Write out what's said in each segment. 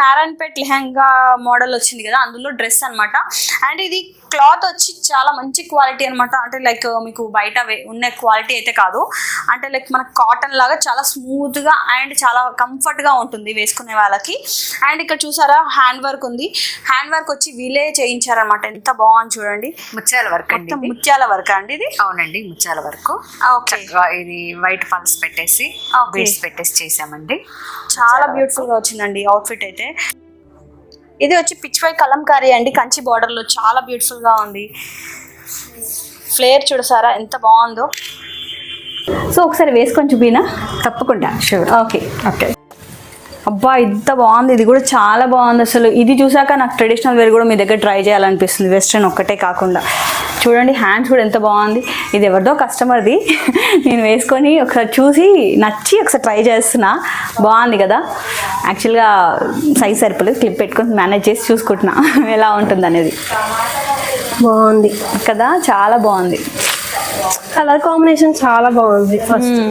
Narayanpet lehenga model వచ్చింది కదా, అందులో డ్రెస్ అన్నమాట. అండ్ ఇది క్లాత్ వచ్చి చాలా మంచి క్వాలిటీ అనమాట. అంటే లైక్ మీకు బయట ఉన్న క్వాలిటీ అయితే కాదు, అంటే లైక్ మనకు కాటన్ లాగా చాలా స్మూత్ గా అండ్ చాలా కంఫర్ట్ గా ఉంటుంది వేసుకునే వాళ్ళకి. అండ్ ఇక్కడ చూసారా హ్యాండ్ వర్క్ ఉంది, హ్యాండ్ వర్క్ వచ్చి వీలే చేయించారనమాట. ఎంత బాగుంది చూడండి, ముత్యాల వర్క్ అండి, ముత్యాల వర్క్ అండి ఇది. అవునండి ముత్యాల వర్క్. ఓకే, ఇది వైట్ పల్స్ పెట్టేసి బీడ్స్ పెట్టేసి చేసామండి. చాలా బ్యూటిఫుల్ గా వచ్చిందండి అవుట్ఫిట్ అయితే. ఇది వచ్చి పిచ్వై కలంకారీ అండి, కంచి బార్డర్ లో చాలా బ్యూటిఫుల్ గా ఉంది. ఫ్లేర్ చూడసారా ఎంత బాగుందో. సో ఒకసారి వేసుకొని చూపినా? తప్పకుండా, షూర్. Okay okay. అబ్బా ఎంత బాగుంది, ఇది కూడా చాలా బాగుంది అసలు. ఇది చూసాక నాకు ట్రెడిషనల్ వేర్ కూడా మీ దగ్గర ట్రై చేయాలనిపిస్తుంది, వెస్ట్రన్ ఒక్కటే కాకుండా. చూడండి హ్యాండ్స్ కూడా ఎంత బాగుంది. ఇది ఎవరిదో కస్టమర్ది, నేను వేసుకొని ఒకసారి చూసి నచ్చి ఒకసారి ట్రై చేస్తున్నా. బాగుంది కదా. యాక్చువల్గా సైజ్ సరిపోలేదు, క్లిప్ పెట్టుకొని మేనేజ్ చేసి చూసుకుంటున్నా ఎలా ఉంటుంది అనేది. బాగుంది కదా, చాలా బాగుంది. కలర్ కాంబినేషన్ చాలా బాగుంది. First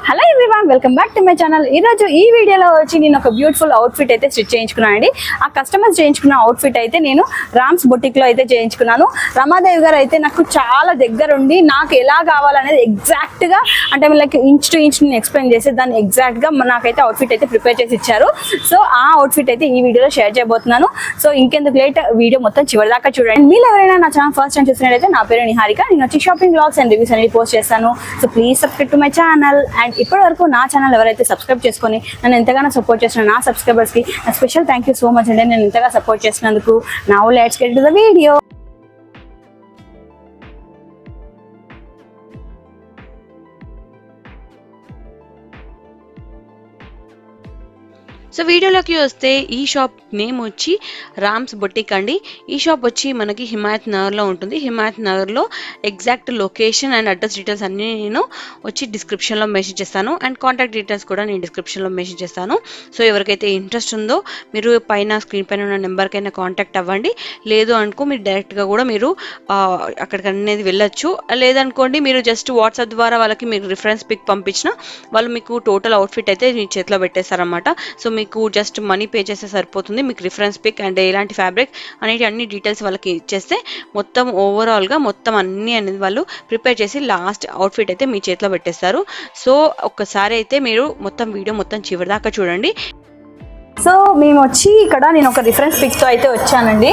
hello everyone, welcome back to my channel. ఈరోజు ఈ వీడియోలో వచ్చి నేను ఒక బ్యూటిఫుల్ అవుట్ఫిట్ అయితే స్టిచ్ చేయించుకున్నాను అండి. ఆ కస్టమర్స్ చేయించుకున్న అవుట్ఫిట్ అయితే నేను రామ్స్ బొటిక్లో అయితే చేయించుకున్నాను. రమాదేవి గారు అయితే నాకు చాలా దగ్గరుండి నాకు ఎలా కావాలనేది ఎగ్జాక్ట్గా, అంటే లైక్ ఇంచ్ టు ఇంచ్ నేను ఎక్స్ప్లెయిన్ చేసి దాన్ని ఎగ్జాక్ట్గా నాకైతే అవుట్ఫిట్ అయితే ప్రిపేర్ చేసి ఇచ్చారు. సో ఆ అవుట్ఫిట్ అయితే ఈ వీడియోలో షేర్ చేయబోతున్నాను. సో ఇంకెందుకు లేట్, వీడియో మొత్తం చివరిదాకా చూడండి. మీరు ఎవరైనా నా ఛానల్ ఫస్ట్ టైం చూసినట్లయితే నా పేరు నిహారిక, నేను వచ్చి షాపింగ్ బ్లాగ్స్ అండ్ రివ్యూస్ అనేది పోస్ట్ చేస్తాను. So please subscribe to my channel. And ఇప్పటి వరకు నా ఛానల్ ఎవరైతే సబ్స్క్రైబ్ చేసుకొని నన్ను ఎంతగానో సపోర్ట్ చేస్తున్న నా సబ్స్క్రైబర్స్కి special thank you so much అండి, నేను ఎంతగా సపోర్ట్ చేసినందుకు. Now let's get to the video. So వీడియోలోకి వస్తే ఈ షాప్ నేమ్ వచ్చి రామ్స్ బొటిక్ అండి. ఈ షాప్ వచ్చి మనకి హిమాయత్ నగర్లో ఉంటుంది. హిమాయత్ నగర్లో exact location and address details అన్నీ నేను వచ్చి డిస్క్రిప్షన్లో మెసేజ్ చేస్తాను. అండ్ కాంటాక్ట్ డీటెయిల్స్ కూడా నేను డిస్క్రిప్షన్లో మెసేజ్ చేస్తాను. సో ఎవరికైతే ఇంట్రెస్ట్ ఉందో మీరు పైన స్క్రీన్ పైన ఉన్న నెంబర్కైనా కాంటాక్ట్ అవ్వండి. లేదు అనుకో మీరు డైరెక్ట్గా కూడా మీరు అక్కడికి అనేది వెళ్ళొచ్చు. లేదనుకోండి మీరు జస్ట్ వాట్సాప్ ద్వారా వాళ్ళకి మీరు రిఫరెన్స్ పిక్ పంపించిన వాళ్ళు మీకు టోటల్ అవుట్ఫిట్ అయితే మీ చేతిలో పెట్టేస్తారనమాట. సో మీకు జస్ట్ మనీ పే చేస్తే సరిపోతుంది. మీకు రిఫరెన్స్ పిక్ అండ్ ఎలాంటి ఫ్యాబ్రిక్ అనేటి అన్ని డీటెయిల్స్ వాళ్ళకి ఇచ్చేస్తే మొత్తం ఓవరాల్గా మొత్తం అన్నీ అనేది వాళ్ళు ప్రిపేర్ చేసి లాస్ట్ అవుట్ఫిట్ అయితే మీ చేతిలో పెట్టేస్తారు. సో ఒక్కసారి అయితే మీరు మొత్తం వీడియో మొత్తం చివరిదాకా చూడండి. సో మేము వచ్చి ఇక్కడ నేను ఒక రిఫరెన్స్ పిక్తో అయితే వచ్చానండి.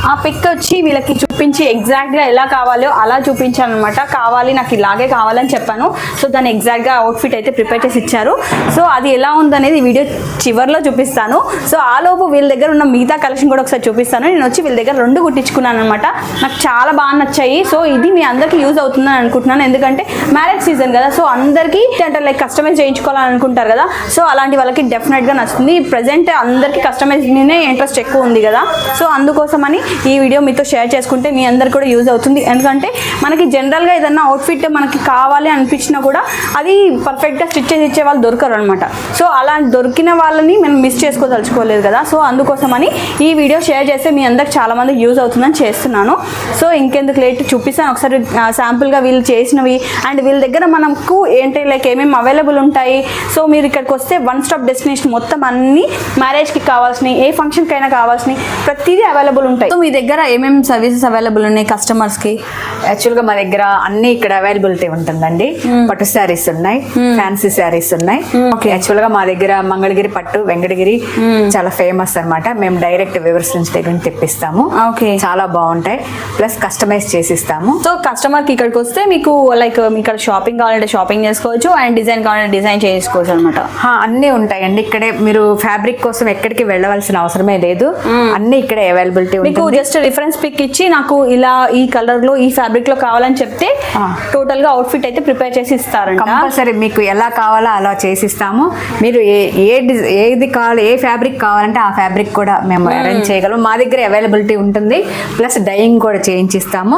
ఆ పిక్ వచ్చి వీళ్ళకి చూపించి ఎగ్జాక్ట్గా ఎలా కావాలో అలా చూపించాను అనమాట. కావాలి నాకు ఇలాగే కావాలని చెప్పాను. సో దాన్ని ఎగ్జాక్ట్గా అవుట్ఫిట్ అయితే ప్రిపేర్ చేసి ఇచ్చారు. సో అది ఎలా ఉందనేది వీడియో చివరిలో చూపిస్తాను. సో ఆలోపు వీళ్ళ దగ్గర ఉన్న మిగతా కలెక్షన్ కూడా ఒకసారి చూపిస్తాను. నేను వచ్చి వీళ్ళ దగ్గర 2 కుట్టించుకున్నాను అనమాట. నాకు చాలా బాగా నచ్చాయి. సో ఇది మీ అందరికీ యూజ్ అవుతుందని అనుకుంటున్నాను, ఎందుకంటే మ్యారేజ్ సీజన్ కదా. సో అందరికీ అంటే లైక్ కస్టమైజ్ చేయించుకోవాలని అనుకుంటారు కదా. సో అలాంటి వాళ్ళకి డెఫినెట్గా నచ్చుతుంది. ప్రజెంట్ అందరికీ కస్టమైజ్ మీదే ఇంట్రెస్ట్ ఎక్కువ ఉంది కదా. సో అందుకోసమని ఈ వీడియో మీతో షేర్ చేసుకుంటే మీ అందరికి కూడా యూజ్ అవుతుంది. ఎందుకంటే మనకి జనరల్గా ఏదన్నా అవుట్ఫిట్ మనకి కావాలి అనిపించినా కూడా అది పర్ఫెక్ట్గా స్టిచ్ చేసి ఇచ్చే వాళ్ళు దొరకరు అనమాట. సో అలా దొరికిన వాళ్ళని మనం మిస్ చేసుకోదలుచుకోలేదు కదా. సో అందుకోసమని ఈ వీడియో షేర్ చేస్తే మీ అందరికి చాలామందికి యూజ్ అవుతుందని చేస్తున్నాను. సో ఇంకెందుకు లేట్ చూపిస్తాను ఒకసారి శాంపుల్గా వీళ్ళు చేసినవి. అండ్ వీళ్ళ దగ్గర మనకు ఏంటి లైక్ ఏమేమి అవైలబుల్ ఉంటాయి. సో మీరు ఇక్కడికి వస్తే వన్ స్టాప్ డెస్టినేషన్, మొత్తం అన్ని మ్యారేజ్కి కావాల్సినవి, ఏ ఫంక్షన్కి అయినా కావాల్సినవి ప్రతిదీ అవైలబుల్ ఉంటాయి. సో మీ దగ్గర ఏమేమి సర్వీసెస్ అవైలబుల్ ఉన్నాయి కస్టమర్స్కి? యాక్చువల్గా మా దగ్గర అన్ని ఇక్కడ అవైలబిలిటీ ఉంటుందండి. పట్టు శారీస్ ఉన్నాయి, ఫ్యాన్సీ శారీస్ ఉన్నాయి. యాక్చువల్గా మా దగ్గర మంగళగిరి పట్టు, వెంకటగిరి చాలా ఫేమస్ అనమాట. మేము డైరెక్ట్ వ్యూవర్స్ నుంచి దగ్గర తెప్పిస్తాము. ఓకే, చాలా బాగుంటాయి. Plus customise చేసిస్తాము. సో కస్టమర్కి ఇక్కడికి వస్తే మీకు లైక్ ఇక్కడ షాపింగ్ కావాలంటే షాపింగ్ చేసుకోవచ్చు, అండ్ డిజైన్ కావాలంటే డిజైన్ చేసుకోవచ్చు అనమాట. అన్నీ ఉంటాయండి ఇక్కడే. మీరు ఫ్యాబ్రిక్ కోసం ఎక్కడికి వెళ్ళవలసిన అవసరమే లేదు, అన్ని ఇక్కడే అవైలబిలిటీ ఉంటుంది. మీకు జస్ట్ రిఫరెన్స్ పిక్ ఇచ్చి నాకు ఇలా ఈ కలర్ లో ఈ ఫ్యాబ్రిక్ లో కావాలని చెప్తే టోటల్ గా అవుట్ఫిట్ అయితే ప్రిపేర్ చేసి ఇస్తారంట. కంపల్సరీ మీకు ఎలా కావాలో అలా చేసిస్తాము. మీరు ఏది కావాలి, ఏ ఫ్యాబ్రిక్ కావాలంటే ఆ ఫ్యాబ్రిక్ కూడా మేము అరేంజ్ చేయగలం. మా దగ్గర అవైలబిలిటీ ఉంటుంది. ప్లస్ డైయింగ్ కూడా చేయించిస్తాము.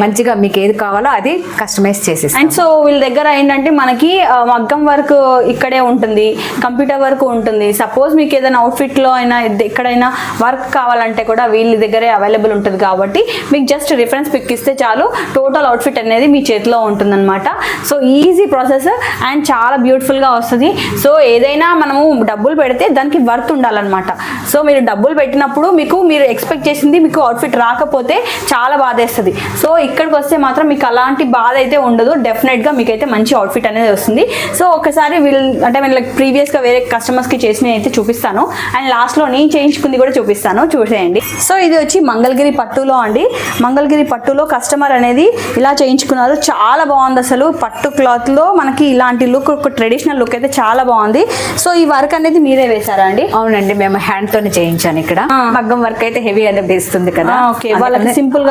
మంచిగా మీకు ఏది కావాలో అది కస్టమైజ్ చేసిస్తాం. అండ్ సో వీళ్ళ దగ్గర ఏంటంటే మనకి మగ్గం వర్క్ ఇక్కడే ఉంటుంది, కంప్యూటర్ వర్క్ ఉంటుంది. సపోజ్ మీకు ఏదైనా అవుట్ఫిట్లో అయినా ఎక్కడైనా వర్క్ కావాలంటే కూడా వీళ్ళ దగ్గరే అవైలబుల్ ఉంటుంది కాబట్టి మీకు జస్ట్ రిఫరెన్స్ పిక్ ఇస్తే చాలు, టోటల్ అవుట్ఫిట్ అనేది మీ చేతిలో ఉంటుందన్నమాట. సో ఈజీ ప్రాసెస్ అండ్ చాలా బ్యూటిఫుల్గా వస్తుంది. సో ఏదైనా మనము డబ్బులు పెడితే దానికి వర్త్ ఉండాలన్నమాట. సో మీరు డబ్బులు పెట్టినప్పుడు మీరు ఎక్స్పెక్ట్ చేసింది మీకు అవుట్ఫిట్ రాకపోతే చాలా బాధేస్తుంది. సో ఇక్కడికి వస్తే మాత్రం మీకు అలాంటి బాధ అయితే ఉండదు, డెఫినెట్గా మీకైతే మంచి అవుట్ఫిట్ అనేది వస్తుంది. సో ఒకసారి వీళ్ళకి ప్రీవియస్గా వేరే కస్టమర్స్కి చేసినవి అయితే చూపిస్తాను అండ్ లాస్ట్లో నేను చేయించుకుంది కూడా చూపిస్తాను, చూసేయండి. సో ఇది వచ్చి మంగళగిరి పట్టులో అండి. మంగళగిరి పట్టులో కస్టమర్ అనేది ఇలా చేయించుకున్నారు, చాలా బాగుంది అసలు. పట్టు క్లాత్లో మనకి ఇలాంటి లుక్, ఒక ట్రెడిషనల్ లుక్ అయితే చాలా బాగుంది. సో ఈ వర్క్ అనేది మీరే వేశారా అండి? అవునండి, మేము హ్యాండ్ తోనే చేయించాను. ఇక్కడ మగ్గం వర్క్ అయితే హెవీ అనిపిస్తుంది కదా, వాళ్ళకి సింపుల్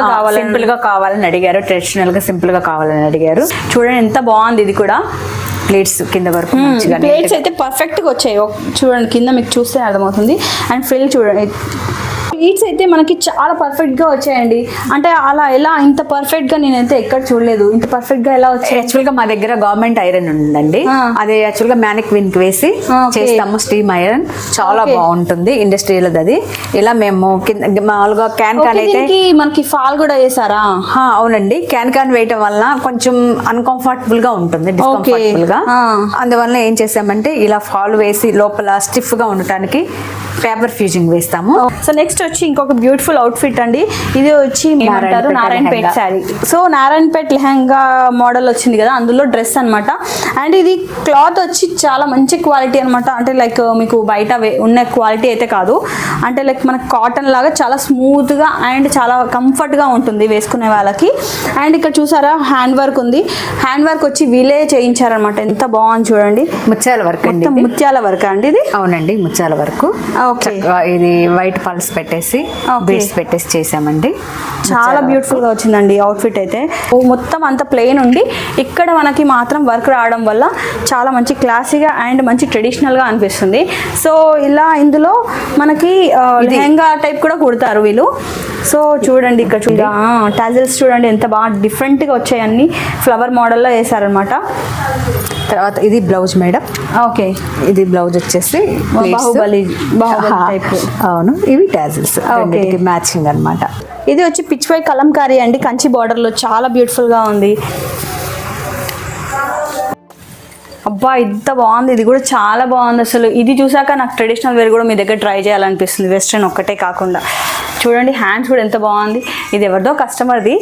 గా కావాలని అడిగారు, ట్రెడిషనల్ గా సింపుల్ గా కావాలని అడిగారు. చూడండి ఎంత బాగుంది. ఇది కూడా ప్లేట్స్ కింద వరకు ప్లేట్స్ అయితే పర్ఫెక్ట్ గా వచ్చాయి. చూడండి కింద మీకు చూస్తే అర్థమవుతుంది. అండ్ ఫ్రిల్ చూడండి, ప్లీట్స్ అయితే మనకి చాలా పర్ఫెక్ట్గా వచ్చాయండి. అంటే అలా ఎలా ఇంత పర్ఫెక్ట్గా నేనైతే ఎక్కడ చూడలేదు, ఇంత పర్ఫెక్ట్గా ఎలా వచ్చాయి. యాక్చువల్గా మా దగ్గర గవర్నమెంట్ ఐరన్ ఉందండి, అది యాక్చువల్గా మ్యానిక్విన్ కి వేసి చేస్తాము. స్టీమ్ ఐరన్ చాలా బాగుంటుంది, ఇండస్ట్రియల్ అది. ఇలా మేము కింద మామూలుగా క్యాన్ అయితే మనకి ఫాల్ కూడా వేసారా? అవునండి, క్యాన్ వేయటం వల్ల కొంచెం అన్కంఫర్టబుల్ గా ఉంటుంది, డిస్కంఫర్టబుల్ గా. అందువల్ల ఏం చేసామంటే ఇలా ఫాల్ వేసి లోపల స్టిఫ్ గా ఉండటానికి పేపర్ ఫ్యూజింగ్ వేస్తాము. సో నెక్స్ట్ వచ్చి ఇంకొక బ్యూటిఫుల్ అవుట్ఫిట్ అండి. ఇది వచ్చి ఏమంటారు, నారాయణపేట్ శారీ. సో నారాయణపేట్ లెహంగా మోడల్ వచ్చింది కదా, అందులో డ్రెస్ అనమాట. అండ్ ఇది క్లాత్ వచ్చి చాలా మంచి క్వాలిటీ అనమాట. అంటే లైక్ మీకు బయట ఉన్న క్వాలిటీ అయితే కాదు, అంటే లైక్ మనకు కాటన్ లాగా చాలా స్మూత్గా అండ్ చాలా కంఫర్ట్గా ఉంటుంది వేసుకునే వాళ్ళకి. అండ్ ఇక్కడ చూసారా హ్యాండ్ వర్క్ ఉంది, హ్యాండ్ వర్క్ వచ్చి వీలే చేయించారనమాట. ఎంత బాగుంది చూడండి, ముత్యాల వర్క్ అండి, ముత్యాల వర్క్ అండి ఇది. అవునండి, ముత్యాల వర్క్. ఇది వైట్ పల్స్ పెట్టేసి బీడ్స్ పెట్టేసి చేసామండి. చాలా బ్యూటిఫుల్ గా వచ్చిందండి అవుట్ఫిట్ అయితే. మొత్తం అంత ప్లెయిన్ ఉండి ఇక్కడ మనకి మాత్రం వర్క్ రావడం వల్ల చాలా మంచి క్లాసీగా అండ్ మంచి ట్రెడిషనల్ గా అనిపిస్తుంది. సో ఇలా ఇందులో మనకి లెహంగా టైప్ కూడా కుడతారు వీళ్ళు. సో చూడండి ఇక్కడ టాజిల్స్ చూడండి ఎంత బాగా డిఫరెంట్ గా వచ్చాయి, అన్ని ఫ్లవర్ మోడల్లో వేసారనమాట. తర్వాత ఇది బ్లౌజ్ మేడం. ఓకే, ఇది బ్లౌజ్ వచ్చేసి బాహుబలి టైప్. అవును, ఇవి టాజిల్స్ మ్యాచింగ్ అన్నమాట. ఇది వచ్చి పిచ్వై కలంకారీ అండి, కంచి బార్డర్ లో చాలా బ్యూటిఫుల్ గా ఉంది. అబ్బా ఇంత బాగుంది, ఇది కూడా చాలా బాగుంది అసలు. ఇది చూసాక నాకు ట్రెడిషనల్ వేర్ కూడా మీ దగ్గర ట్రై చేయాలనిపిస్తుంది, వెస్ట్రన్ ఒక్కటే కాకుండా. చూడండి హ్యాండ్స్ కూడా ఎంత బాగుంది. ఇది ఎవరిదో కస్టమర్ది,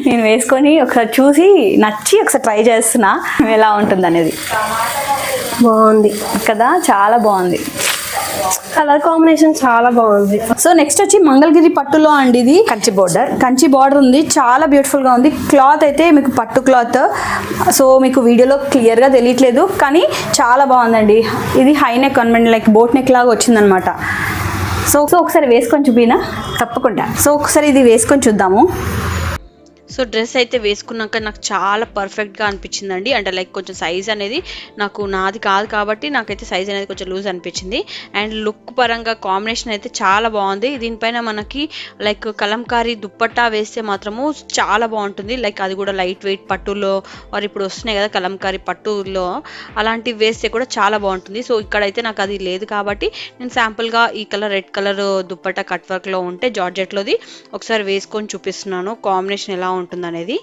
నేను వేసుకొని ఒకసారి చూసి నచ్చి ఒకసారి ట్రై చేస్తున్నా ఎలా ఉంటుంది అనేది. బాగుంది కదా, చాలా బాగుంది. కలర్ కాంబినేషన్ చాలా బాగుంది. సో నెక్స్ట్ వచ్చి మంగళగిరి పట్టులో అండి, ఇది కంచి బార్డర్ ఉంది, చాలా బ్యూటిఫుల్ గా ఉంది. క్లాత్ అయితే మీకు పట్టు క్లాత్. సో మీకు వీడియోలో క్లియర్ గా తెలియట్లేదు కానీ చాలా బాగుందండి. ఇది హై నెక్ అనమాట, లైక్ బోట్ నెక్ లాగా వచ్చిందనమాట. సో ఒకసారి వేసుకొని చూపినా? తప్పకుండా. సో ఒకసారి ఇది వేసుకొని చూద్దాము. సో డ్రెస్ అయితే వేసుకున్నాక నాకు చాలా పర్ఫెక్ట్గా అనిపించిందండి. అంటే లైక్ కొంచెం సైజ్ అనేది నాది కాదు కాబట్టి నాకైతే సైజ్ అనేది కొంచెం లూజ్ అనిపించింది. అండ్ లుక్ పరంగా కాంబినేషన్ అయితే చాలా బాగుంది. దీనిపైన మనకి లైక్ కలంకారీ దుప్పట్టా వేస్తే మాత్రము చాలా బాగుంటుంది. లైక్ అది కూడా లైట్ వెయిట్ పట్టులో వారు ఇప్పుడు వస్తున్నాయి కదా కలంకారీ పట్టులో, అలాంటివి వేస్తే కూడా చాలా బాగుంటుంది. సో ఇక్కడైతే నాకు అది లేదు కాబట్టి నేను శాంపుల్గా ఈ colour red colour dupatta cut వర్క్లో ఉంటే జార్జెట్లోది ఒకసారి వేసుకొని చూపిస్తున్నాను కాంబినేషన్ ఎలా ఉంటుంది అనేది.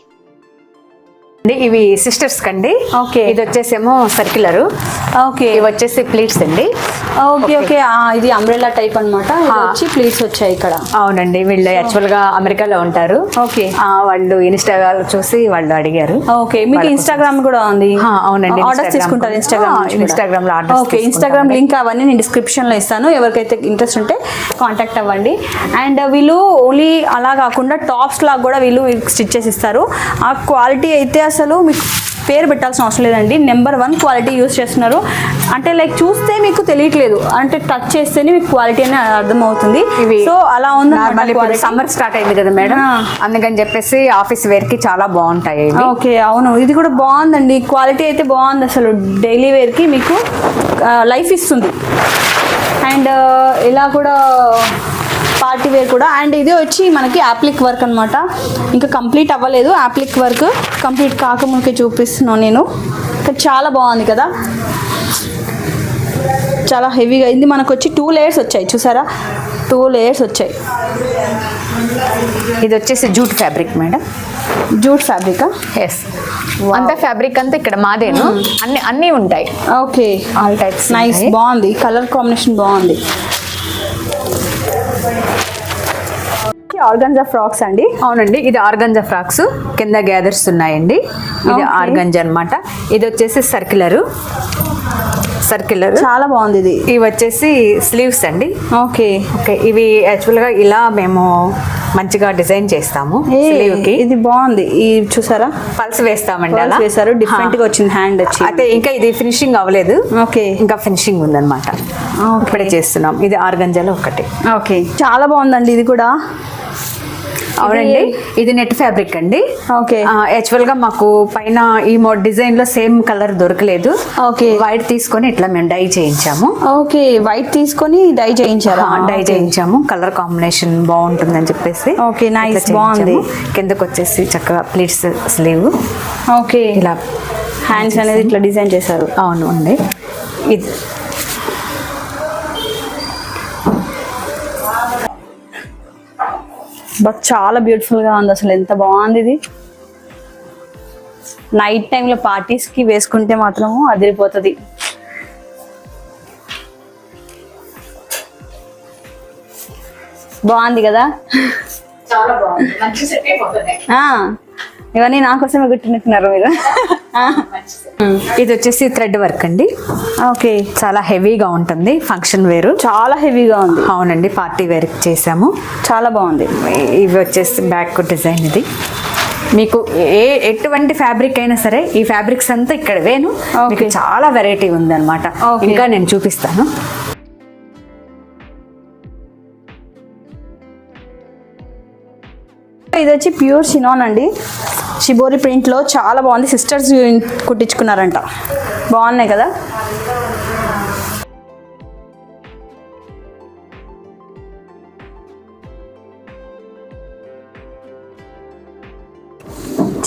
ఇవి సిస్టర్స్ కండి. ఓకే, ఇది వచ్చేసేమో సర్క్యులర్. ఓకే, ఇవి వచ్చేసి ప్లీట్స్ అండి. ఓకే ఓకే, ఇది అంబ్రెల్లా టైప్ అనమాట. వచ్చి ప్లీట్స్ వచ్చాయి ఇక్కడ. అవునండి, వీళ్ళు యాక్చువల్ గా అమెరికాలో ఉంటారు. ఓకే, వాళ్ళు ఇన్స్టాగ్రామ్ చూసి వాళ్ళు అడిగారు. ఓకే, మీకు ఇన్స్టాగ్రామ్ కూడా ఉంది? అవునండి, ఆర్డర్స్ తీసుకుంటారు ఇన్స్టాగ్రామ్ లో? ఓకే, ఇన్స్టాగ్రామ్ లింక్ అవన్నీ నేను డిస్క్రిప్షన్ లో ఇస్తాను, ఎవరికైతే ఇంట్రెస్ట్ ఉంటే కాంటాక్ట్ అవ్వండి. అండ్ వీళ్ళు ఓన్లీ అలా కాకుండా టాప్స్ లాగా కూడా వీళ్ళు స్టిచ్ చేసి ఇస్తారు. ఆ క్వాలిటీ అయితే అసలు మీకు పేరు పెట్టాల్సిన అవసరం లేదండి, నెంబర్ 1 క్వాలిటీ యూస్ చేస్తున్నారు. అంటే లైక్ చూస్తే మీకు తెలియట్లేదు, అంటే టచ్ చేస్తేనే మీకు క్వాలిటీ అని అర్థమవుతుంది. సో అలా ఉంది. సమ్మర్ స్టార్ట్ అయింది కదా మేడం, అందుకని చెప్పేసి ఆఫీస్ వేర్ కి చాలా బాగుంటాయి. ఓకే, అవును, ఇది కూడా బాగుందండి, క్వాలిటీ అయితే బాగుంది అసలు. డైలీ వేర్ కి మీకు లైఫ్ ఇస్తుంది. అండ్ ఇలా కూడా పార్టీ వేర్ కూడా. అండ్ ఇది వచ్చి మనకి యాప్లిక్ వర్క్ అనమాట, ఇంకా కంప్లీట్ అవ్వలేదు. యాప్లిక్ వర్క్ కంప్లీట్ కాకముందుకే చూపిస్తున్నాను నేను. చాలా బాగుంది కదా. చాలా హెవీగా ఇది మనకు వచ్చి 2 లేయర్స్ వచ్చాయి చూసారా, 2 లేయర్స్ వచ్చాయి. ఇది వచ్చేసి జూట్ ఫ్యాబ్రిక్ మేడం. జూట్ ఫ్యాబ్రికా? ఎస్, అంతా ఫ్యాబ్రిక్ అంతా ఇక్కడ మాదేను. అన్నీ ఉంటాయి. Okay, all types. నైస్, బాగుంది, కలర్ కాంబినేషన్ బాగుంది. ఆర్గంజా ఫ్రాక్స్ అండి. అవునండి, ఇది ఆర్గంజా ఫ్రాక్స్, కింద గ్యాదర్స్ ఉన్నాయండి. ఇది ఆర్గంజా అన్నమాట. ఇది వచ్చేసి సర్క్యులర్ చాలా బాగుంది ఇది. ఇవి వచ్చేసి స్లీవ్స్ అండి. ఓకే ఓకే, ఇవి యాక్చువల్గా ఇలా మేము మంచిగా డిజైన్ చేస్తాము. స్లీవ్ కి ఇది బాగుంది. ఈ చూసారా పల్స్ వేస్తామండి, అలా వేసారు, డిఫరెంట్ గా వచ్చింది హ్యాండ్ వచ్చి. అయితే ఇంకా ఇది ఫినిషింగ్ అవ్వలేదు. ఓకే, ఇంకా ఫినిషింగ్ ఉందన్నమాట. ఇప్పుడే చేస్తున్నాం. ఇది ఆర్గంజాలో ఒకటి. ఓకే, చాలా బాగుందండి ఇది కూడా. అవునండి, ఇది నెట్ ఫ్యాబ్రిక్ అండి. ఓకే, యాక్చువల్ గా మాకు పైన ఈ డిజైన్ లో సేమ్ కలర్ దొరకలేదు. ఓకే, వైట్ తీసుకొని ఇట్లా మేము డై చేయించాము. ఓకే, వైట్ తీసుకొని డై చేయించారా? డై చేయించాము, కలర్ కాంబినేషన్ బాగుంటుందని చెప్పేసి. ఓకే, నైస్, బాగుంది. కిందకు వచ్చేసి చక్కగా ప్లీట్స్ స్లీవ్. ఓకే, ఇలా హ్యాండ్స్ అనేది ఇట్లా డిజైన్ చేశారు. అవును అండి. ఇది బట్ చాలా బ్యూటిఫుల్ గా ఉంది అసలు, ఎంత బాగుంది ఇది. నైట్ టైంలో పార్టీస్ కి వేసుకుంటే మాత్రము అదిరిపోతుంది. బాగుంది కదా, చాలా బాగుంది, మంచి సెట్ అయిపోతుంది. ఇవన్నీ నా కోసమే గుర్తున్నట్టున్నారు మీరు. ఇది వచ్చేసి థ్రెడ్ వర్క్ అండి. ఓకే, చాలా హెవీగా ఉంటుంది, ఫంక్షన్ వేరు. చాలా హెవీగా ఉంది. అవునండి, పార్టీ వేర్ చేసాము, చాలా బాగుంది. ఇవి వచ్చేసి బ్యాక్ డిజైన్. ఇది మీకు ఎటువంటి ఫ్యాబ్రిక్ అయినా సరే ఈ ఫ్యాబ్రిక్స్ అంతా ఇక్కడ వేను. మీకు చాలా వెరైటీ ఉంది అనమాట. ఇంకా నేను చూపిస్తాను. ఇది వచ్చి ప్యూర్ షినాన్ అండి, షిబోరి ప్రింట్ లో చాలా బాగుంది. సిస్టర్స్ కుట్టించుకున్నారంట, బాగున్నాయి కదా.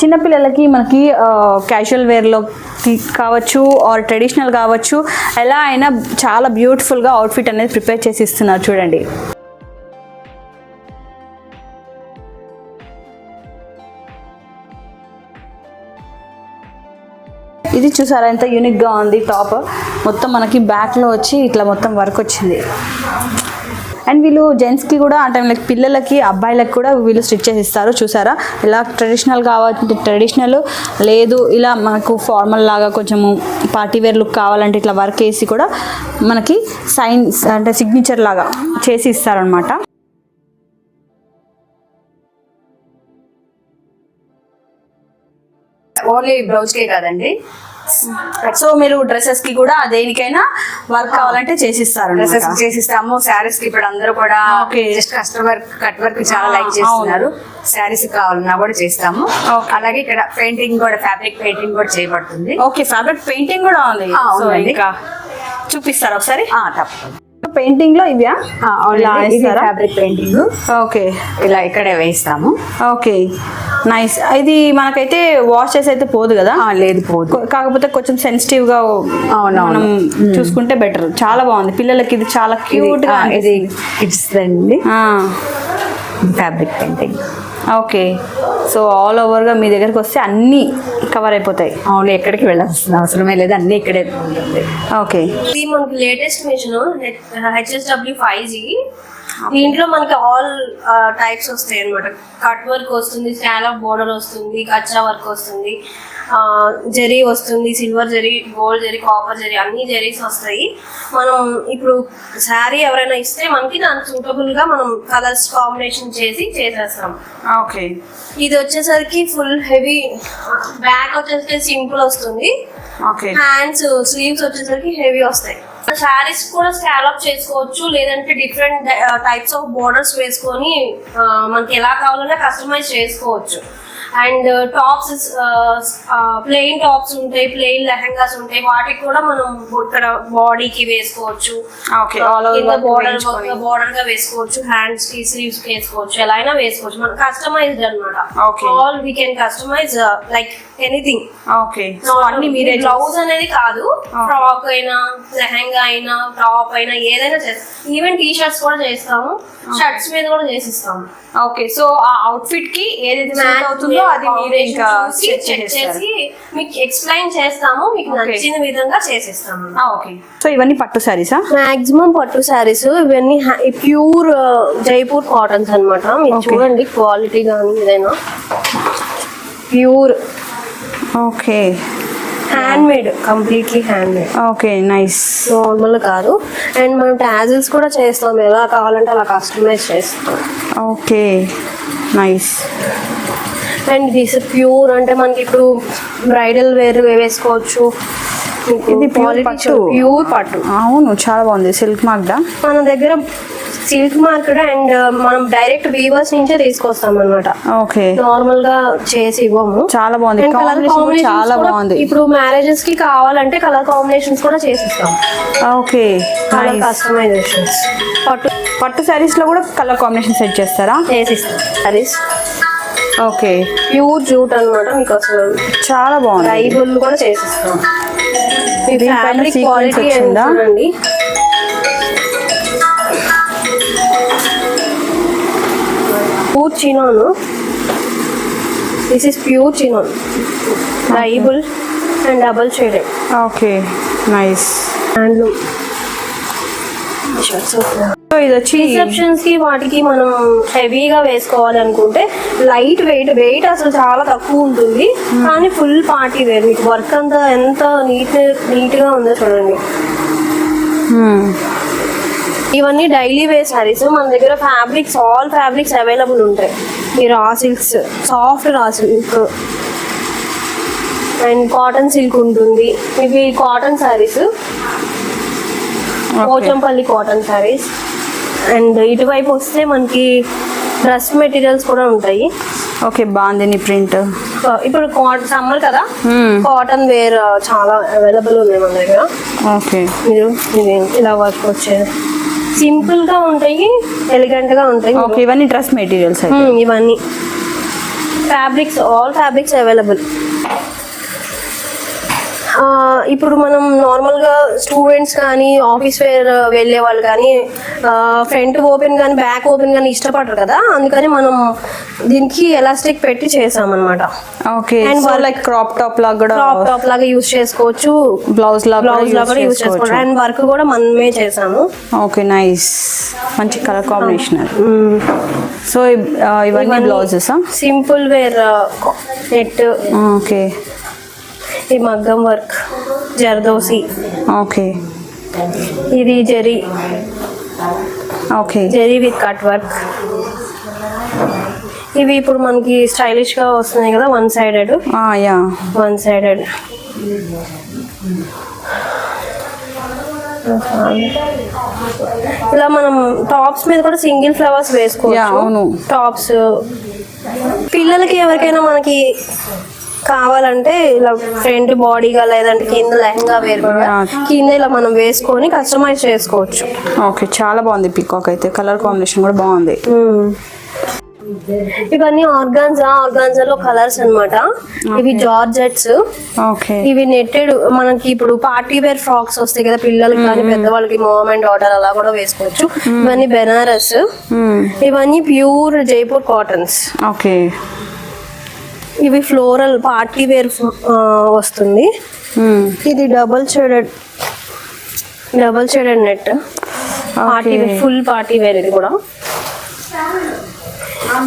చిన్నపిల్లలకి మనకి క్యాజువల్ వేర్లో కావచ్చు ఆర్ ట్రెడిషనల్ కావచ్చు, ఎలా అయినా చాలా బ్యూటిఫుల్గా అవుట్ఫిట్ అనేది ప్రిపేర్ చేసి ఇస్తున్నారు చూడండి. ఇది చూసారా ఎంత యూనిక్గా ఉంది. టాప్ మొత్తం మనకి బ్యాక్లో వచ్చి ఇట్లా మొత్తం వర్క్ వచ్చింది. అండ్ వీళ్ళు జెంట్స్కి కూడా ఆ టైం లైక్ పిల్లలకి అబ్బాయిలకు కూడా వీళ్ళు స్టిచ్ చేసి ఇస్తారు. చూసారా ఇలా ట్రెడిషనల్ కావాలంటే ట్రెడిషనల్, లేదు ఇలా మనకు ఫార్మల్ లాగా కొంచెము పార్టీ వేర్ లుక్ కావాలంటే ఇట్లా వర్క్ వేసి కూడా మనకి సైన్స్ అంటే సిగ్నేచర్ లాగా చేసి ఇస్తారనమాట. ఓన్లీ బ్లౌజ్ కే కాదండి, సో మీరు డ్రెస్సెస్ కి కూడా దేనికైనా వర్క్ కావాలంటే చేసిస్తారు. డ్రెస్సెస్ చేసిస్తాము. శారీస్ కి ఇప్పుడు అందరూ కూడా జస్ట్ కస్టమర్ కట్ వర్క్ చాలా లైక్ చేస్తున్నారు. శారీస్ కావాలన్నా కూడా చేస్తాము. అలాగే ఇక్కడ పెయింటింగ్ కూడా, ఫ్యాబ్రిక్ పెయింటింగ్ కూడా చేయబడుతుంది. ఓకే, ఫ్యాబ్రిక్ పెయింటింగ్ కూడా ఉంది. చూపిస్తారా ఒకసారి? తప్పకుండా. పెయింటింగ్ లో ఇవ్యా ఫ్యాబ్రిక్ పెయింటింగ్. ఓకే, ఇలా ఇక్కడే వేయిస్తాము. Okay, nice. ఇది మనకైతే వాష్ చేసి అయితే పోదు కదా? లేదు, పోదు. కాకపోతే కొంచెం సెన్సిటివ్ గా మనం చూసుకుంటే బెటర్. చాలా బాగుంది, పిల్లలకి ఇది చాలా క్యూట్ గా. ఇది కిడ్స్ అండి, fabric painting. Okay, so all over గా మీ దగ్గరికి వస్తే అన్ని కవర్ అయిపోతాయి. అవును, ఎక్కడికి వెళ్ళాల్సిన అవసరమే లేదు, అన్ని ఇక్కడే ఉంటుంది. ఓకే, ఇది మనకి లేటెస్ట్ మిషన్ HSW 5G. దీంట్లో మనకి ఆల్ టైప్స్ వస్తాయి అనమాట. కట్ వర్క్ వస్తుంది, స్కాలప్ బోర్డర్ వస్తుంది, కచ్చా వర్క్ వస్తుంది, జరీ వస్తుంది, silver zari, gold zari, copper zari, అన్ని జరీస్ వస్తాయి. మనం ఇప్పుడు శారీ ఎవరైనా ఇస్తే మనకి దానికి సూటబుల్ గా మనం కలర్స్ కాంబినేషన్ చేసి చేసేస్తాం. ఓకే, ఇది వచ్చేసరికి ఫుల్ హెవీ. బ్యాక్ వచ్చేసరికి సింపుల్ వస్తుంది. ఓకే, హ్యాండ్స్ స్లీవ్స్ వచ్చేసరికి హెవీ వస్తాయి. శారీస్ కూడా స్కాలప్ చేసుకోవచ్చు, లేదంటే డిఫరెంట్ టైప్స్ ఆఫ్ బోర్డర్స్ వేసుకొని మనకి ఎలా కావాలన్నా కస్టమైజ్ చేసుకోవచ్చు. అండ్ టాప్స్ ప్లెయిన్ టాప్స్ ఉంటాయి, ప్లెయిన్ లెహంగాస్ ఉంటాయి, వాటికి కూడా మనం ఇక్కడ బాడీకి వేసుకోవచ్చు, ఓకే ఆల్ కింద ఓవర్ బోర్డర్ గా వేసుకోవచ్చు, హ్యాండ్స్ కి స్లీవ్స్ కి వేసుకోవచ్చు, ఎలా అయినా వేసుకోవచ్చు. మనం కస్టమైజ్డ్ అనమాట. Okay. All we can customise like anything. Okay so అన్ని మీరే బ్లౌజ్ అనేది కాదు, ఫ్రాక్ అయినా లెహంగా అయినా టాప్ అయినా ఏదైనా చేస్తాం. ఈవెన్ టీ షర్ట్స్ కూడా చేస్తాము, షర్ట్స్ మీద కూడా చేసిస్తాము. ఓకే సో ఆ అవుట్ఫిట్ కి ఏదైతే సూట్ అవుతుందో అది మీరే ఇంకా చెక్ చేసి మీకు ఎక్స్ప్లెయిన్ చేస్తాము, మీకు నచ్చిన విధంగా చేసిస్తాము. ఓకే సో ఇవన్నీ పట్టు సారీసా? మాక్సిమం పట్టు శారీస్ ఇవన్నీ ప్యూర్ జైపూర్ కాటన్స్ అన్నమాట. మీరు చూడండి క్వాలిటీ కానీ ఏదైనా pure okay hand made, completely hand made, okay nice. Normal కాదు. అండ్ మనం టాజిల్స్ కూడా చేస్తాం, ఎలా కావాలంటే అలా కస్టమైజ్ చేస్తాం. Okay nice. And this pure అంటే మనకి ఇప్పుడు బ్రైడల్ వేర్ వేసుకోవచ్చు. ఇది ప్యూర్ పట్టు. ప్యూర్ పట్టు, అవును చాలా బాగుంది. సిల్క్ మార్క్డా? మన దగ్గర సిల్క్ మార్కెట్ అండ్ మనం డైరెక్ట్ వీవర్స్ నుంచే తీసుకొస్తాం అనమాట. ఓకే నార్మల్ గా చేసి ఇవ్వము. చాలా బాగుంది. And colour కాంబినేషన్ combinations చాలా కూడా బాగుంది. ఇప్పుడు మ్యారేజెస్ కి కావాలంటే కలర్ కాంబినేషన్స్ కూడా చేసిస్తాం. ఓకే కలర్ కస్టమైజేషన్స్ పట్టు పట్టు సారీస్ లో కూడా కలర్ కాంబినేషన్ సెట్ చేస్తారా? చేసిస్తాం. సారీస్ ఓకే ప్యూర్ జూట్ అన్నమాట. మీకు అసలు చాలా బాగుంది. ట్రైబుల్ కూడా చేసిస్తాం. దీనిపైన ఫ్యాబ్రిక్ sequence క్వాలిటీ వచ్చిందా? చూడండి. Pure చినాను. This is pure chinon, tribal and double shaded okay nice. Handloom. So ఇది వచ్చి రిసెప్షన్స్ కి వాటికి మనం హెవీగా వేసుకోవాలి అనుకుంటే లైట్ వెయిట్ అసలు చాలా తక్కువ ఉంటుంది, కానీ ఫుల్ పార్టీ వేర్. మీకు వర్క్ అంతా ఎంత నీట్ గా ఉందో చూడండి. ఇవన్నీ డైలీ వేర్ సారీస్. మన దగ్గర ఫ్యాబ్రిక్స్ ఆల్ ఫ్యాబ్రిక్స్ అవైలబుల్ ఉంటాయి. ఈ raw silks, soft raw silk and cotton silk ఉంటుంది. ఇవి cotton saris, Pochampally cotton saris. And ఇటువైపు వస్తే మనకి డ్రెస్ మెటీరియల్స్ కూడా ఉంటాయి. Okay bandhani print. ఇప్పుడు సమ్మర్ కదా, కాటన్ వేర్ చాలా అవైలబుల్ ఉన్నాయి మన దగ్గర. ఓకే మీరు ఇది ఇలా వర్క్ వచ్చేది సింపుల్ గా ఉంటాయి, ఎలిగెంట్ గా ఉంటాయి. ఓకే ఇవన్నీ డ్రెస్ మెటీరియల్స్ ఇవన్నీ ఫ్యాబ్రిక్స్, ఆల్ ఫ్యాబ్రిక్స్ అవైలబుల్. ఇప్పుడు మనం నార్మల్గా స్టూడెంట్స్ కానీ ఆఫీస్ వేర్ వెళ్ళే వాళ్ళు కానీ ఫ్రంట్ ఓపెన్ కానీ బ్యాక్ ఓపెన్ కానీ ఇష్టపడరు కదా, అందుకని మనం దీనికి ఎలాస్టిక్ పెట్టి చేసామన్నమాట. ఓకే లైక్ క్రాప్ టాప్ లాగా యూస్ చేసుకోవచ్చు, బ్లౌజ్ లాగా కూడా యూస్ చేసుకోవచ్చు. అండ్ వర్క్ కూడా మనమే చేసాము. ఓకే నైస్, మంచి కలర్ కాంబినేషన్. సో ఇవన్నీ blouses simple wear net. Okay ఈ మగ్గం వర్క్, జర్దోసి. ఓకే ఇది zari, okay zari with cut work. ఇవి ఇప్పుడు మనకి స్టైలిష్ గా వస్తున్నాయి కదా, one sided. Yeah one sided. ఇలా మనం టాప్స్ మీద కూడా సింగిల్ ఫ్లవర్స్ వేసుకోవచ్చు. అవును. టాప్స్ పిల్లలకి ఎవరికైనా మనకి కావాలంటే ఇలా ఫ్రంట్ బాడీగా లేదంటే కింద లెహంగా వేరు కింద ఇలా మనం వేసుకొని కస్టమైజ్ చేసుకోవచ్చు. ఓకే చాలా బాగుంది. పికాక్ అయితే కలర్ కాంబినేషన్ కూడా బాగుంది. ఇవన్నీ ఆర్గాన్జాలో కలర్స్ అన్నమాట. ఇవి జార్జెట్స్. ఓకే ఇవి నెట్టెడ్. మనకి ఇప్పుడు పార్టీ వేర్ ఫ్రాక్స్ వస్తాయి కదా పిల్లలకి కానీ పెద్దవాళ్ళకి, మామ్ అండ్ డాటర్ అలా కూడా వేసుకోవచ్చు. ఇవన్నీ బెనారస్. ఇవన్నీ ప్యూర్ జైపూర్ కాటన్స్. ఓకే ఇవి ఫ్లోరల్ పార్టీ వేర్ వస్తుంది. ఇది double shaded net party wear, full party wear. ఇది కూడా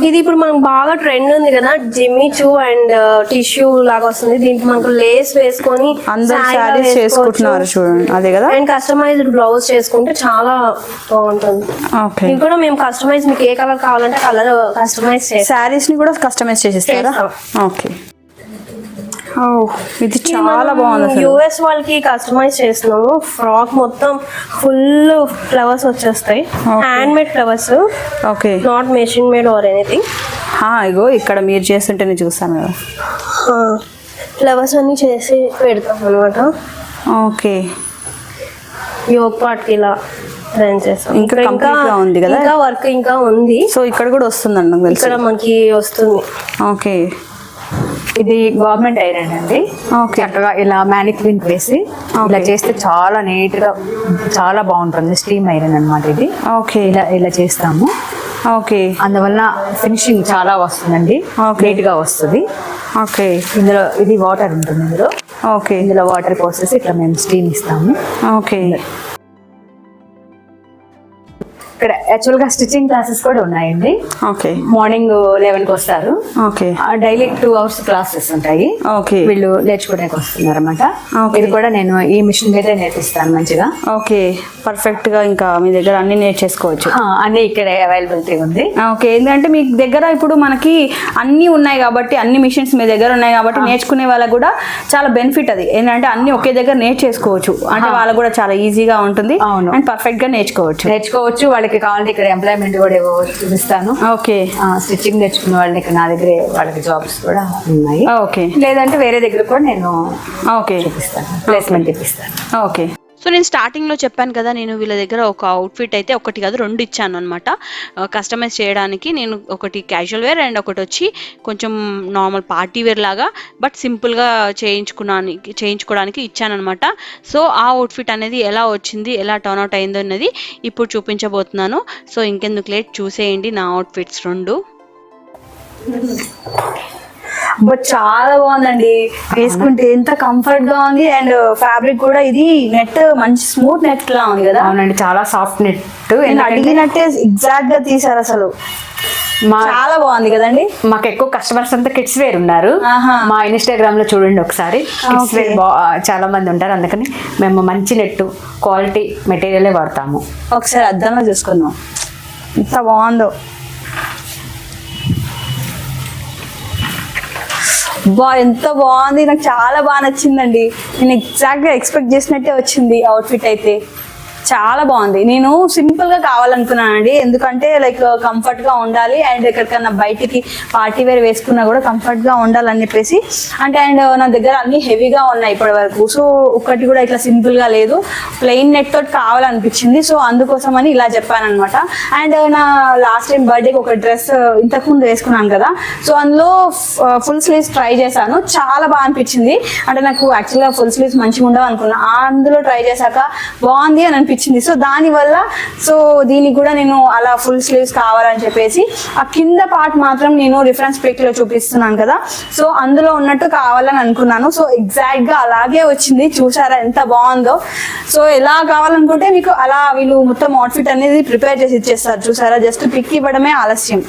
ఇది ఇప్పుడు మనకు బాగా ట్రెండ్ ఉంది కదా, జిమ్మిచూ అండ్ టిష్యూ లాగా వస్తుంది. దీనికి మనకు లేస్ వేసుకొని చేసుకుంటున్నారు చూడండి, అదే కదా. అండ్ కస్టమైజ్డ్ బ్లౌజ్ చేసుకుంటే చాలా బాగుంటుంది. ఓకే ఇది కూడా మేము కస్టమైజ్, మీకు ఏ కలర్ కావాలంటే కలర్ కస్టమైజ్ చేస్తాం. శారీస్ ని కూడా కస్టమైజ్ చేసిస్తారా? ఓకే ఇది చాలా బాగుంది. యుఎస్ వాళ్ళకి కస్టమైజ్ చేస్తున్నాము. ఫ్రాక్ మొత్తం ఫుల్ ఫ్లవర్స్ వచ్చేస్తాయి, hand made flowers. Okay not machine made or anything. ఇగో ఇక్కడ మీరు చేస్తుంటే నేను చూస్తాను కదా. ఫ్లవర్స్ అన్ని చేసి పెడతాం అనమాట. ఓకే, యోగ్ పార్ట్ కి ఇలా రన్ చేస్తాం. ఇంకా complete గా ఉంది కదా? ఇంకా వర్క్ ఇంకా ఉంది. సో ఇక్కడ కూడా వస్తుందండి నాకు తెలుసు. ఇక్కడ మనకి వస్తుంది. ఓకే, ఇది గవర్నమెంట్ ఐరన్ అండి. ఓకే. చక్కగా ఇలా మ్యానిక్విన్ వేసి ఇలా చేస్తే చాలా నీట్ గా చాలా బాగుంటుంది. స్టీమ్ ఐరన్ అన్నమాట ఇది. ఓకే, ఇలా చేస్తాము. ఓకే, అందువల్ల ఫినిషింగ్ చాలా వస్తుందండి. Okay. నీట్ గా వస్తుంది. ఓకే, ఇందులో ఇది వాటర్ ఉంటుంది. ఇందులో ఓకే, ఇందులో వాటర్ పోసేసి ఇట్లా మేము స్టీమ్ ఇస్తాము. ఓకే, ఇక్కడ యాక్చువల్ గా స్టిచ్చింగ్ క్లాసెస్ కూడా ఉన్నాయండి. ఓకే, మార్నింగ్ 11కి వస్తారు. ఓకే, డైలీ 2 hours క్లాసెస్ ఉంటాయి. ఓకే, వీళ్ళు నేర్చుకోవడానికి వస్తున్నారు అనమాట. Okay. ఇది కూడా నేను ఈ మిషన్ మీదే నేర్పిస్తాను మంచిగా. ఓకే. పర్ఫెక్ట్ గా ఇంకా మీ దగ్గర అన్ని నేర్చేసుకోవచ్చు. అన్ని ఇక్కడ అవైలబిలిటీ ఉంది. ఓకే, ఎందుకంటే మీ దగ్గర ఇప్పుడు మనకి అన్ని ఉన్నాయి కాబట్టి, అన్ని మిషన్స్ మీ దగ్గర ఉన్నాయి కాబట్టి నేర్చుకునే వాళ్ళకి కూడా చాలా బెనిఫిట్ అది. ఏంటంటే అన్ని ఒకే దగ్గర నేర్చేసుకోవచ్చు. అంటే వాళ్ళకి కూడా చాలా ఈజీగా ఉంటుంది. అవును. అండ్ పర్ఫెక్ట్ గా నేర్చుకోవచ్చు. వాళ్ళకి కావాలంటే ఇక్కడ ఎంప్లాయ్మెంట్ కూడా చూపిస్తాను. ఓకే, స్టిచ్చింగ్ నేర్చుకున్న వాళ్ళకి నా దగ్గర వాళ్ళకి జాబ్స్ కూడా ఉన్నాయి. ఓకే, లేదంటే వేరే దగ్గర కూడా నేను ఓకే చూపిస్తాను, ప్లేస్మెంట్ ఇప్పిస్తాను. ఓకే. సో నేను స్టార్టింగ్లో చెప్పాను కదా, నేను వీళ్ళ దగ్గర ఒక అవుట్ఫిట్ అయితే ఒకటి కాదు 2 ఇచ్చాను అనమాట కస్టమైజ్ చేయడానికి. నేను ఒకటి క్యాజువల్ వేర్ అండ్ ఒకటి వచ్చి కొంచెం నార్మల్ పార్టీ వేర్ లాగా బట్ సింపుల్గా చేయించుకోవడానికి ఇచ్చాను అనమాట. సో ఆ అవుట్ఫిట్ అనేది ఎలా వచ్చింది, ఎలా టర్న్అవుట్ అయిందో అనేది ఇప్పుడు చూపించబోతున్నాను. సో ఇంకెందుకు లేట్, చూసేయండి నా అవుట్ఫిట్స్ 2. బట్ చాలా బాగుందండి, వేసుకుంటే ఎంత కంఫర్ట్ గా ఉంది. అండ్ ఫ్యాబ్రిక్ కూడా ఇది నెట్ మంచి స్మూత్ నెట్ లా ఉంది కదా. అవునండి, చాలా సాఫ్ట్ నెట్. నేను అడిగినట్టే ఎగ్జాక్ట్ గా తీసారు అసలు. చాలా బాగుంది కదండి. మాకు ఎక్కువ కస్టమర్స్ అంతా కిడ్స్ వేర్ ఉన్నారు. ఆహా. మా ఇన్స్టాగ్రామ్ లో చూడండి ఒకసారి. కిడ్స్ వేర్ చాలా మంది ఉంటారు, అందుకని మేము మంచి నెట్ క్వాలిటీ మెటీరియలే వాడతాము. ఒకసారి అద్దంలో చూసుకుందాం ఎంత బాగుందో. ఎంత బాగుంది, నాకు చాలా బాగా నచ్చిందండి. నేను ఎగ్జాక్ట్ గా ఎక్స్పెక్ట్ చేసినట్టే వచ్చింది అవుట్ఫిట్ అయితే. చాలా బాగుంది. నేను సింపుల్ గా కావాలనుకున్నానండి, ఎందుకంటే లైక్ కంఫర్ట్ గా ఉండాలి అండ్ ఎక్కడికన్నా బయటికి పార్టీ వేర్ వేసుకున్నా కూడా కంఫర్ట్ గా ఉండాలని చెప్పేసి. అంటే అండ్ నా దగ్గర అన్ని హెవీగా ఉన్నాయి ఇప్పటి వరకు. సో ఒకటి కూడా ఇట్లా సింపుల్ గా లేదు, ప్లెయిన్ నెట్ తోటి కావాలనిపించింది. సో అందుకోసం అని ఇలా చెప్పాను అనమాట. అండ్ నా లాస్ట్ టైం బర్త్డేకి ఒక డ్రెస్ ఇంతకు ముందు వేసుకున్నాను కదా, సో అందులో ఫుల్ స్లీవ్స్ ట్రై చేశాను, చాలా బాగా అనిపించింది. అంటే నాకు యాక్చువల్గా ఫుల్ స్లీవ్స్ మంచిగా ఉండవు అనుకున్నా, అందులో ట్రై చేశాక బాగుంది అని అనిపించింది. సో దానివల్ల సో దీనికి కూడా నేను అలా ఫుల్ స్లీవ్స్ కావాలని చెప్పేసి ఆ కింద పార్ట్ మాత్రం నేను రిఫరెన్స్ పిక్ లో చూపిస్తున్నాను కదా, సో అందులో ఉన్నట్టు కావాలని అనుకున్నాను. సో ఎగ్జాక్ట్ గా అలాగే వచ్చింది. చూసారా ఎంత బాగుందో. సో ఎలా కావాలనుకుంటే మీకు అలా వీళ్ళు మొత్తం అవుట్ఫిట్ అనేది ప్రిపేర్ చేసి ఇచ్చేస్తారు. చూసారా, జస్ట్ పిక్ ఇవ్వడమే ఆలస్యం.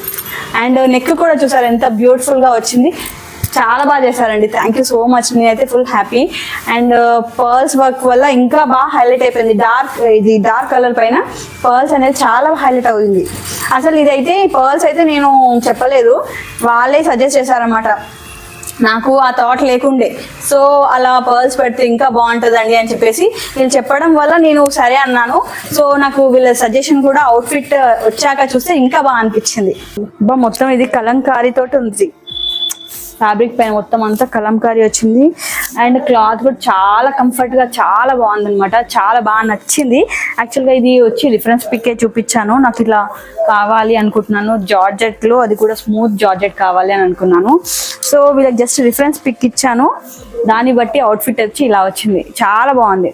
అండ్ నెక్ కూడా చూసారా ఎంత బ్యూటిఫుల్ గా వచ్చింది. చాలా బాగా చేశారండి, థ్యాంక్ యూ సో మచ్. నేనైతే full happy. And pearls work వల్ల ఇంకా బాగా హైలైట్ అయిపోయింది. డార్క్ కలర్ పైన పర్ల్స్ అనేది చాలా హైలైట్ అవుతుంది. అసలు ఇదైతే పర్ల్స్ అయితే నేను చెప్పలేదు, వాళ్ళే సజెస్ట్ చేశారన్నమాట. నాకు ఆ థాట్ లేకుండే. సో అలా పర్ల్స్ పెడితే ఇంకా బాగుంటుందండి అని చెప్పేసి వీళ్ళు చెప్పడం వల్ల నేను సరే అన్నాను. సో నాకు వీళ్ళ సజెషన్ కూడా అవుట్ఫిట్ వచ్చాక చూస్తే ఇంకా బాగా అనిపించింది. మొత్తం ఇది కలంకారీ తోటి ఉంది. ఫ్యాబ్రిక్ పైన మొత్తం అంతా కలంకారీ వచ్చింది. అండ్ క్లాత్ కూడా చాలా కంఫర్ట్ గా చాలా బాగుంది అనమాట, చాలా బాగా నచ్చింది. యాక్చువల్గా ఇది వచ్చి రిఫరెన్స్ పిక్కే చూపించాను, నాకు ఇలా కావాలి అనుకుంటున్నాను జార్జెట్ లో, అది కూడా స్మూత్ జార్జెట్ కావాలి అని అనుకున్నాను. సో వీళ్ళకి జస్ట్ రిఫరెన్స్ పిక్ ఇచ్చాను, దాన్ని బట్టి అవుట్ఫిట్ వచ్చి ఇలా వచ్చింది. చాలా బాగుంది.